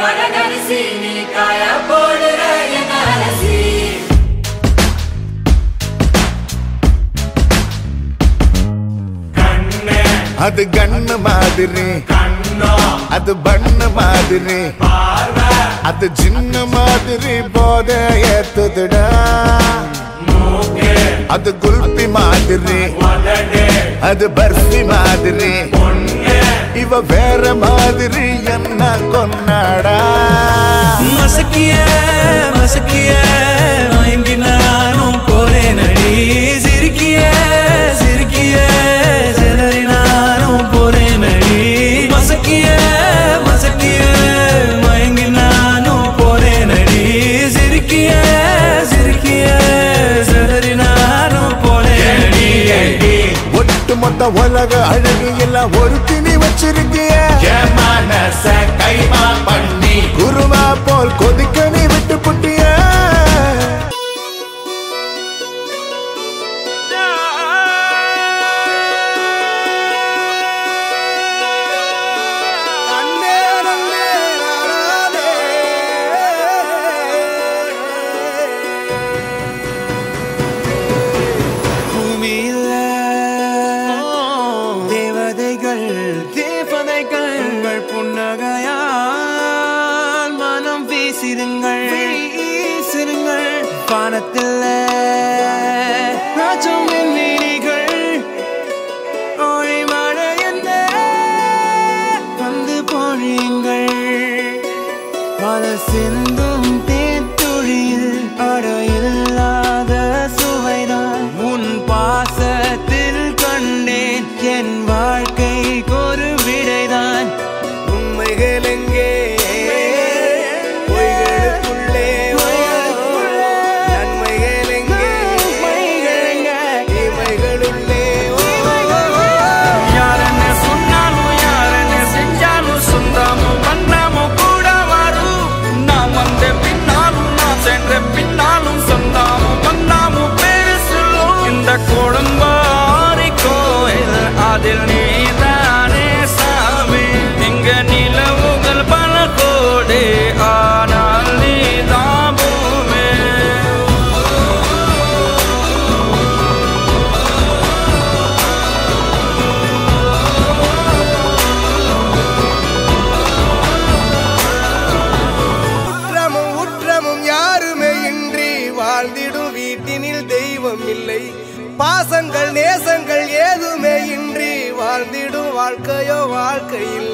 வரகரிசி நீ காய போடுற என்ன அலசி அது கண்ணு மாதிரி அது பண்ண மாதிரி அது சின்ன மாதிரி போத ஏத்துதுடா அது குல்பி மாதிரி அது பர்ஃபி மாதிரி இவ வேற மாதிரி என்ன கொண்டாடா மசக்கிய மசக்கிய மயங்கி நானும் போறேன் நடி சிரிக்கிய சிரிக்கிய சிலரி நானும் போறேன் நடி மசக்கிய மசக்கிய மயங்கி நானும் போறேன் நடி சிரிக்கிய சிரிக்கிய சிலரி நானும் போறேன் நடி ஒட்டுமொத்த உலக அழகு எல்லாம் ஒரு திணி வச்சிருக்கிய மனச கைமா பண்ணி குருவா போல் கொதிக்க நீ விட்டு புட்டிய புன்னகையால் மனம் வீசிருங்கள் வீசிருங்கள் பானத்தில் ராஜம் வீணிகள் ஓழி மழை என்ன வந்து பொழியுங்கள் பல சிந்தும் தேத்துழியில் அடையில்லாத சுவைதான் உன் பாசத்தில் கண்டேன் என் வாழ்க்கைக்கு ஒரு விடைதான் உண்மைகள் எங்கே பொய்களுக்குள்ளே நன்மைகள் எங்கே இமைகளுள்ளே யாரென்ன சொன்னாலும் யாரென்ன செஞ்சாலும் சொந்தமும் பண்ணாமும் கூட வரும் நான் வந்த பின்னாலும் நான் சென்ற பின்னாலும் சொந்தமும் பண்ணாமும் பேரு சொல்லும் இந்த குடும்பாரி கோயில் அதில் நீதானே சாமி இங்க நிலவுகள் பல கோடி ஆனால் நீதான் பூமி உற்றமும் உற்றமும் யாருமே இன்றி வாழ்ந்திடும் வீட்டினில் தெய்வம் இல்லை பாசங்கள் நேசங்கள் ஏதுமே இன்றி வாழ்ந்திடும் வாழ்க்கையோ வாழ்க்கை இல்லை